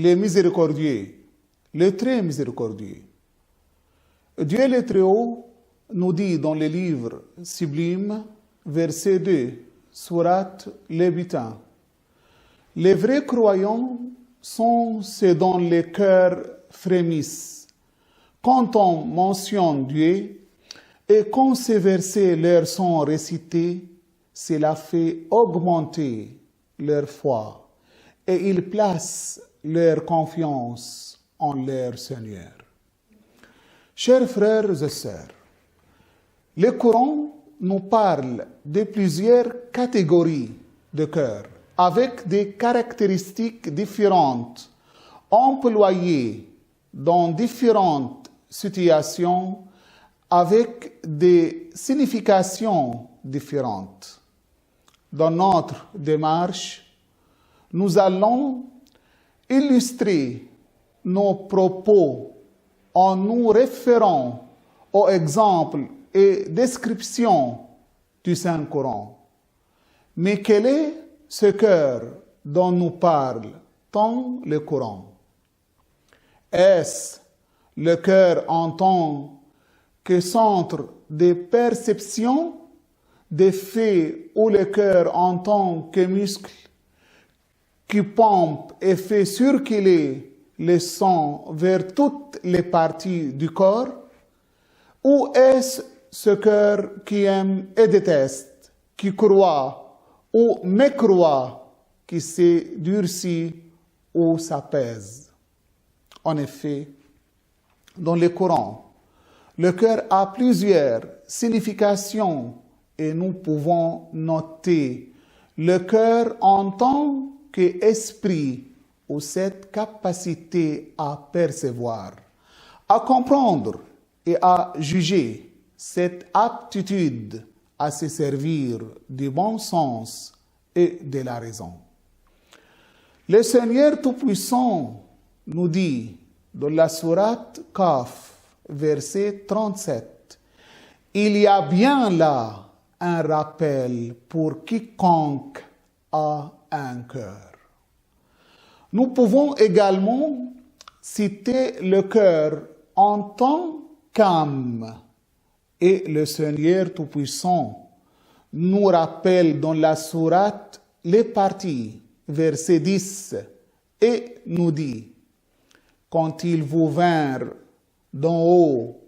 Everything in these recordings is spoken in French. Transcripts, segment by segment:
le miséricordieux, le très miséricordieux. Dieu le Très-Haut nous dit dans le livre sublime, verset 2, sourate Lévitin, les vrais croyants sont ceux dont les cœurs frémissent quand on mentionne Dieu et quand ces versets leur sont récités, cela fait augmenter leur foi et ils placent leur confiance en leur Seigneur. Chers frères et sœurs, le Coran nous parle de plusieurs catégories de cœurs avec des caractéristiques différentes, employées dans différentes situations avec des significations différentes. Dans notre démarche, nous allons illustrer nos propos en nous référant aux exemples et descriptions du Saint-Coran. Mais quel est ce cœur dont nous parle tant le Coran? Est-ce le cœur en tant que centre de perception des faits ou le cœur en tant que muscle qui pompe et fait circuler le sang vers toutes les parties du corps? Ou est-ce ce cœur qui aime et déteste, qui croit ou mécroit, qui se durcit ou s'apaise? En effet, dans le Coran, le cœur a plusieurs significations et nous pouvons noter le cœur en tant qu'esprit ou cette capacité à percevoir, à comprendre et à juger, cette aptitude à se servir du bon sens et de la raison. Le Seigneur Tout-Puissant nous dit dans la sourate Kaf, verset 37, « Il y a bien là un rappel pour quiconque a un cœur. » Nous pouvons également citer le cœur en tant qu'âme. Et le Seigneur Tout-Puissant nous rappelle dans la sourate les parties, verset 10, et nous dit, « Quand ils vous vinrent d'en haut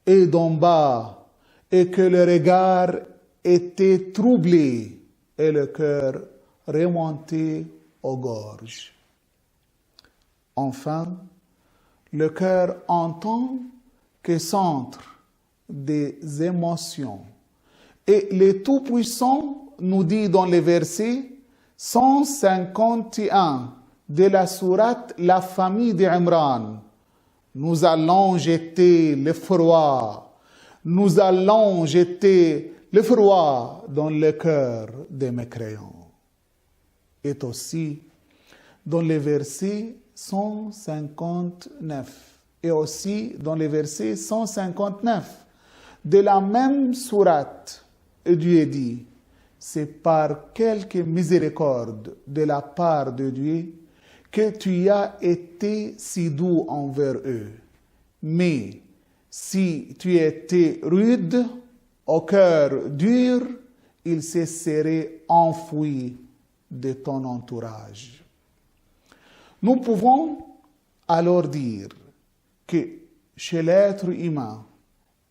et d'en bas, et que le regard était troublé et le cœur remonté aux gorges. » Enfin, le cœur en tant que centre des émotions. Et le Tout-Puissant nous dit dans les versets 151 de la sourate La famille d'Imran, « Nous allons jeter le froid, nous allons jeter le froid dans le cœur des mécréants. » Et aussi dans les versets 159 et aussi dans les versets 159 de la même sourate, Dieu dit, c'est par quelque miséricorde de la part de Dieu que tu as été si doux envers eux. Mais si tu étais rude, au cœur dur, ils se seraient enfouis de ton entourage. Nous pouvons alors dire que chez l'être humain,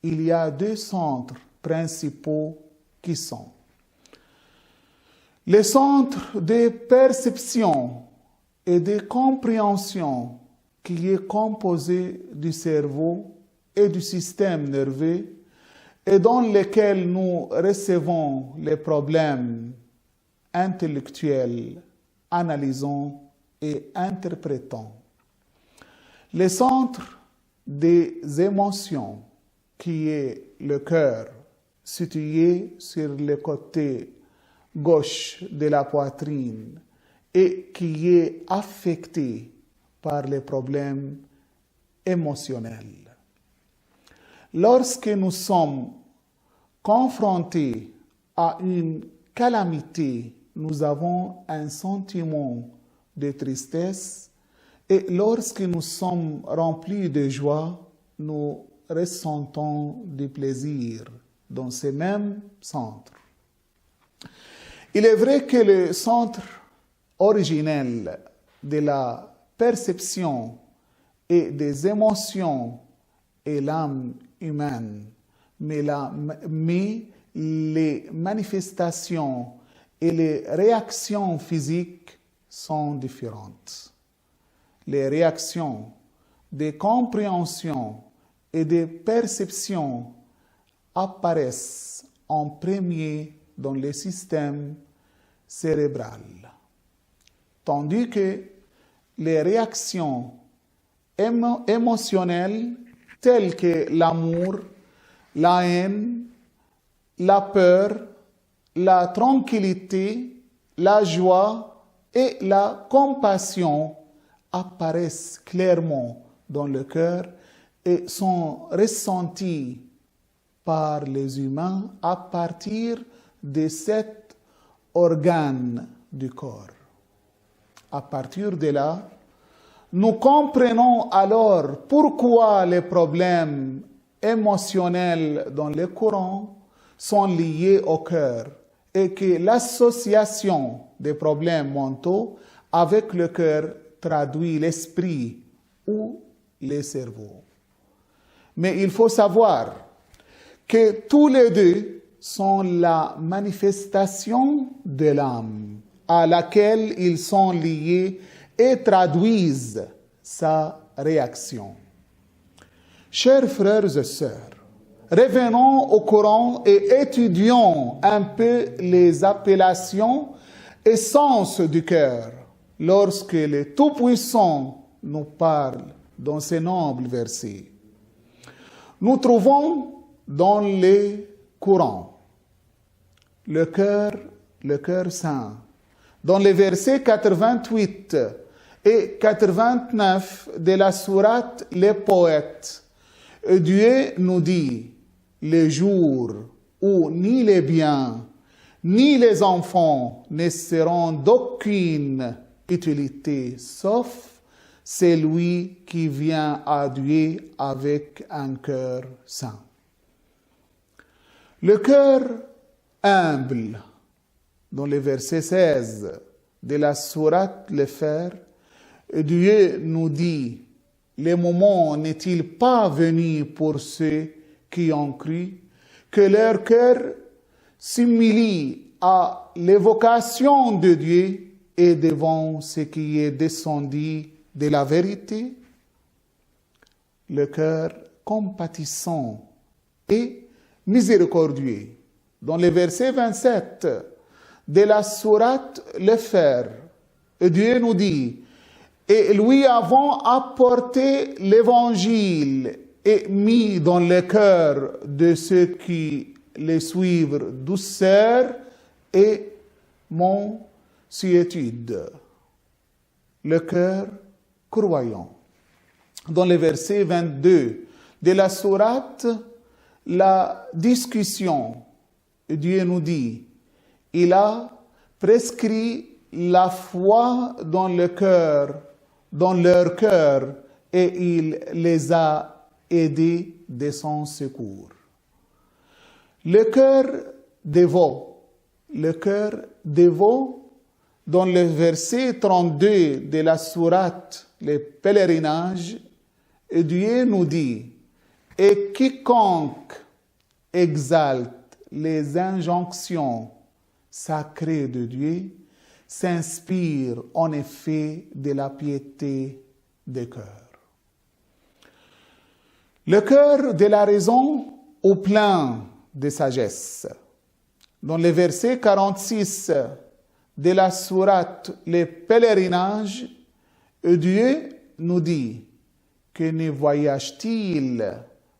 il y a deux centres principaux qui sont les centres de perception et de compréhension qui est composé du cerveau et du système nerveux et dans lesquels nous recevons les problèmes intellectuels, analysons et interprétons. Le centre des émotions, qui est le cœur, situé sur le côté gauche de la poitrine et qui est affecté par les problèmes émotionnels. Lorsque nous sommes confrontés à une calamité, nous avons un sentiment de tristesse Et lorsque nous sommes remplis de joie, nous ressentons du plaisir dans ces mêmes centres. Il est vrai que le centre originel de la perception et des émotions est l'âme humaine, mais les manifestations et les réactions physiques sont différentes. Les réactions de compréhension et de perception apparaissent en premier dans le système cérébral, tandis que les réactions émotionnelles telles que l'amour, la haine, la peur, la tranquillité, la joie et la compassion apparaissent clairement dans le cœur et sont ressenties par les humains à partir de cet organe du corps. À partir de là, nous comprenons alors pourquoi les problèmes émotionnels dans le courant sont liés au cœur et que l'association des problèmes mentaux avec le cœur traduit l'esprit ou le cerveau. Mais il faut savoir que tous les deux sont la manifestation de l'âme à laquelle ils sont liés et traduisent sa réaction. Chers frères et sœurs, revenons au Coran et étudions un peu les appellations et sens du cœur lorsque le Tout-Puissant nous parle dans ces nobles versets. Nous trouvons dans le Coran le cœur saint. Dans les versets 88 et 89 de la sourate Les Poètes, Dieu nous dit, le jour où ni les biens, ni les enfants ne seront d'aucune utilité, sauf celui qui vient à Dieu avec un cœur saint. Le cœur humble, dans le verset 16 de la sourate Le Fer, Dieu nous dit, le moment n'est-il pas venu pour ceux qui ont cru, que leur cœur s'humilie à l'évocation de Dieu et devant ce qui est descendu de la vérité? Le cœur compatissant et miséricordieux. Dans le verset 27 de la sourate Le Fer, Dieu nous dit, et lui avons apporté l'évangile et mis dans le cœur de ceux qui les suivent douceur et mansuétude. Le cœur croyant. Dans le verset 22 de la sourate, la discussion, Dieu nous dit, il a prescrit la foi dans leur cœur, et il les a aidés de son secours. Le cœur dévot, dans le verset 32 de la sourate Les Pèlerinages, Dieu nous dit, et quiconque exalte les injonctions sacrées de Dieu s'inspire en effet de la piété des cœurs. Le cœur de la raison au plein de sagesse. Dans le verset 46 de la sourate Les Pèlerinages, Dieu nous dit que ne voyage-t-il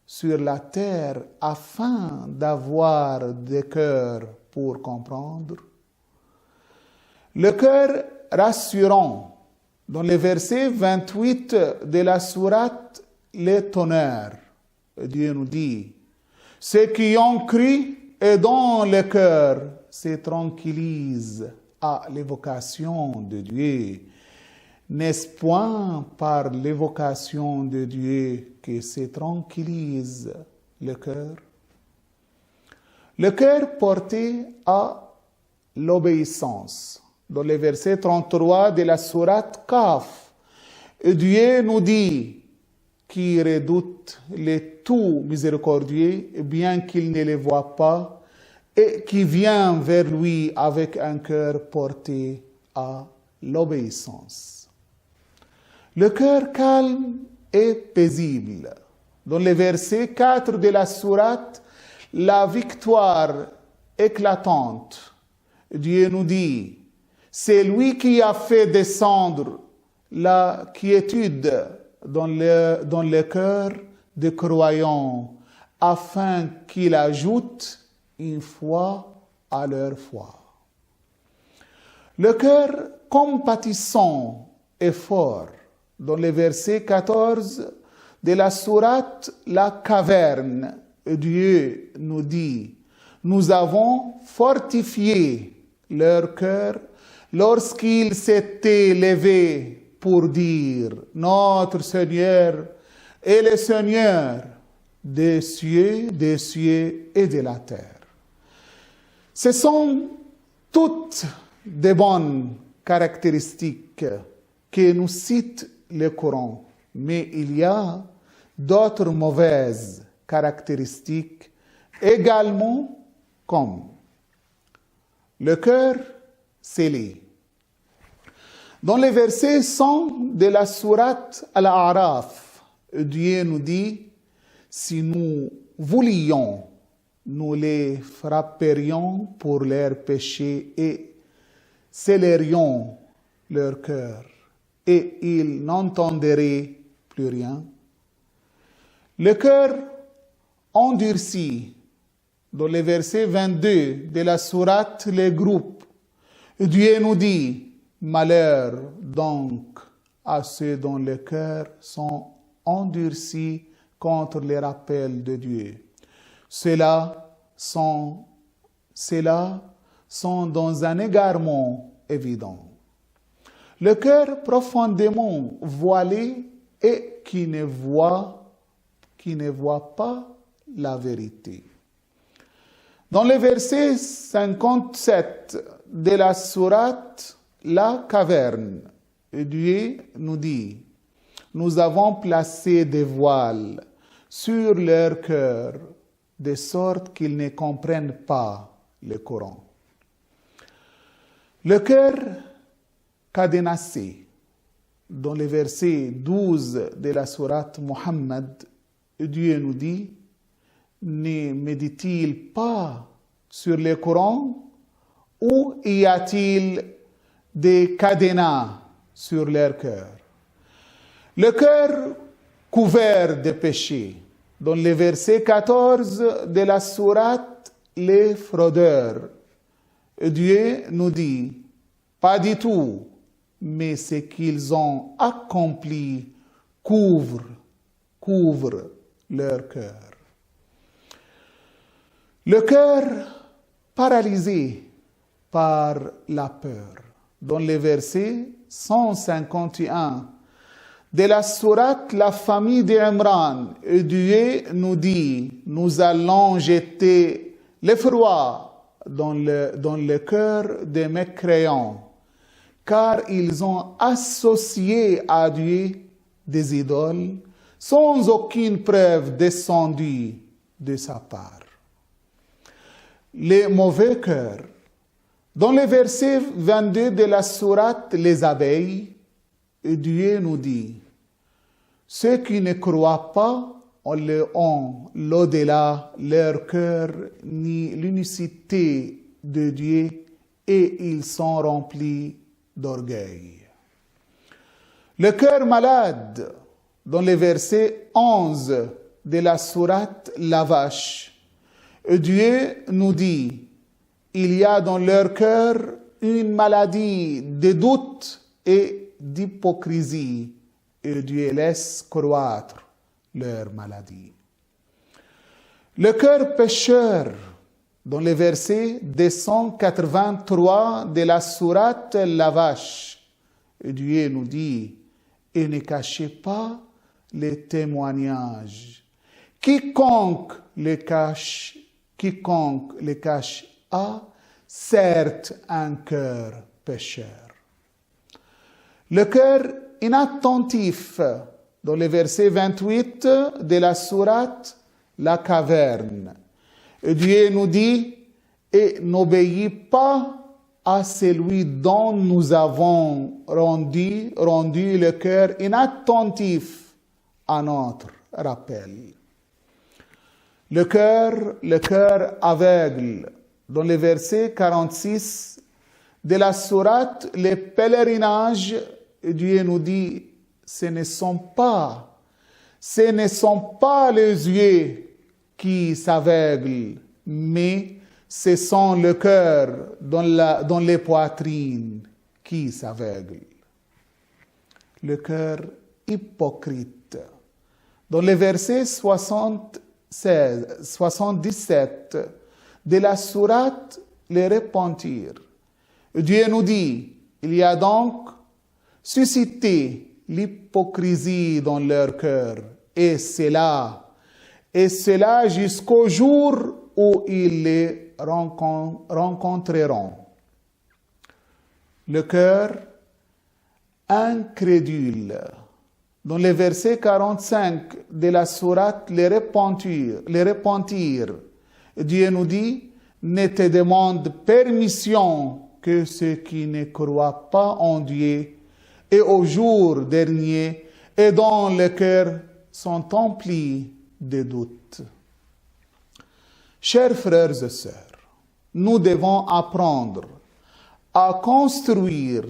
sur la terre afin d'avoir des cœurs pour comprendre? Le cœur rassurant, dans le verset 28 de la sourate Les Tonnerres, Dieu nous dit, ceux qui ont cru et dont le cœur se tranquillise à l'évocation de Dieu, N'est-ce point par l'évocation de Dieu que se tranquillise le cœur? Le cœur porté à l'obéissance. Dans le verset 33 de la sourate Kaf, Dieu nous dit qu'il redoute les tout miséricordieux, bien qu'il ne les voit pas, et qui vient vers lui avec un cœur porté à l'obéissance. Le cœur calme et paisible. Dans le verset 4 de la sourate, la victoire éclatante, Dieu nous dit, c'est lui qui a fait descendre la quiétude dans le cœur des croyants, afin qu'il ajoute une foi à leur foi. Le cœur compatissant et fort, dans le verset 14 de la sourate La Caverne, Dieu nous dit, nous avons fortifié leur cœur lorsqu'ils s'étaient levés pour dire, notre Seigneur est le Seigneur des cieux et de la terre. Ce sont toutes de bonnes caractéristiques que nous cite le Coran, mais il y a d'autres mauvaises caractéristiques également, comme le cœur scellé. Dans les versets 100 de la sourate Al-A'raf, Dieu nous dit, si nous voulions, nous les frapperions pour leurs péchés et scellerions leur cœur, et ils n'entendraient plus rien. Le cœur endurci, dans le verset 22 de la sourate Les Groupes, Dieu nous dit, malheur donc à ceux dont les cœurs sont endurcis contre les rappels de Dieu. Ceux-là sont dans un égarement évident. Le cœur profondément voilé et qui ne voit pas la vérité. Dans le verset 57 de la sourate La Caverne, Dieu nous dit, nous avons placé des voiles sur leur cœur, de sorte qu'ils ne comprennent pas le Coran. Le cœur cadenassé, dans le verset 12 de la sourate Muhammad, Dieu nous dit, ne médite-t-il pas sur le Coran ou y a-t-il des cadenas sur leur cœur? Le cœur couvert de péchés, dans le verset 14 de la sourate Les fraudeurs, Dieu nous dit, pas du tout, mais ce qu'ils ont accompli couvre leur cœur. Le cœur paralysé par la peur. Dans le verset 151 de la sourate La famille d'Imran, Dieu nous dit, nous allons jeter l'effroi dans le cœur des mécréants, car ils ont associé à Dieu des idoles sans aucune preuve descendue de sa part. Les mauvais cœurs. Dans le verset 22 de la sourate Les abeilles, Dieu nous dit, ceux qui ne croient pas ont l'au-delà, leur cœur, ni l'unicité de Dieu, et ils sont remplis d'orgueil. Le cœur malade, dans le verset 11 de la sourate La Vache, Dieu nous dit, il y a dans leur cœur une maladie de doute et d'hypocrisie, et Dieu laisse croître leur maladie. Le cœur pécheur, dans le verset 283 de la sourate La Vache, Et Dieu nous dit, et ne cachez pas les témoignages. Quiconque les cache a certes un cœur pécheur. Le cœur inattentif, dans le verset 28 de la sourate La Caverne. Et Dieu nous dit, et n'obéis pas à celui dont nous avons rendu le cœur inattentif à notre rappel. Le cœur aveugle, dans le verset 46 de la sourate Les pèlerinages, Dieu nous dit, ce ne sont pas les yeux qui s'aveuglent, mais ce sont le cœur dans les poitrines qui s'aveuglent. Le cœur hypocrite. Dans le verset 77 de la sourate Les Repentir, Dieu nous dit, il y a donc suscité l'hypocrisie dans leur cœur, et cela jusqu'au jour où ils les rencontreront. Le cœur incrédule. Dans le verset 45 de la sourate Les Repentir, Dieu nous dit, ne te demande permission que ceux qui ne croient pas en Dieu et au jour dernier et dont les cœurs sont emplis de doutes. Chers frères et sœurs, nous devons apprendre à construire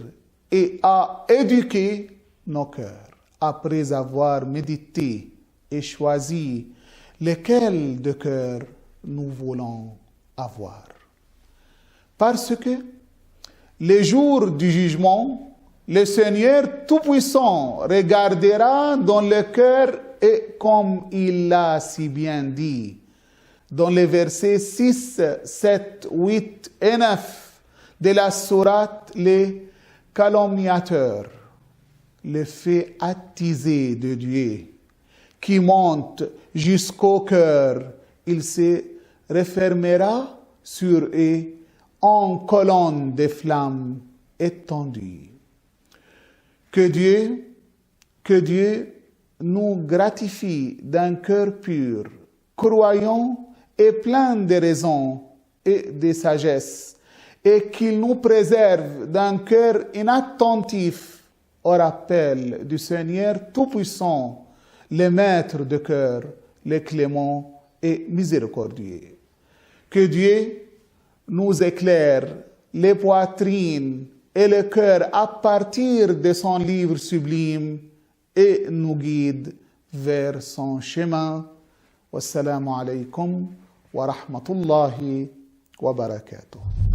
et à éduquer nos cœurs après avoir médité et choisi lesquels de cœur nous voulons avoir. Parce que le jour du jugement, le Seigneur Tout-Puissant regardera dans le cœur et comme il l'a si bien dit, dans les versets 6, 7, 8 et 9 de la sourate Les calomniateurs, le feu attisé de Dieu qui monte jusqu'au cœur, il se refermera sur eux en colonne de flammes étendues. Que Dieu nous gratifie d'un cœur pur, croyant et plein de raison et de sagesse, et qu'il nous préserve d'un cœur inattentif au rappel du Seigneur Tout-Puissant, le Maître de cœur, le clément et miséricordieux. Que Dieu nous éclaire les poitrines et le cœur à partir de son livre sublime et nous guide vers son chemin. Wassalamu alaikum wa rahmatullahi wa barakatuh.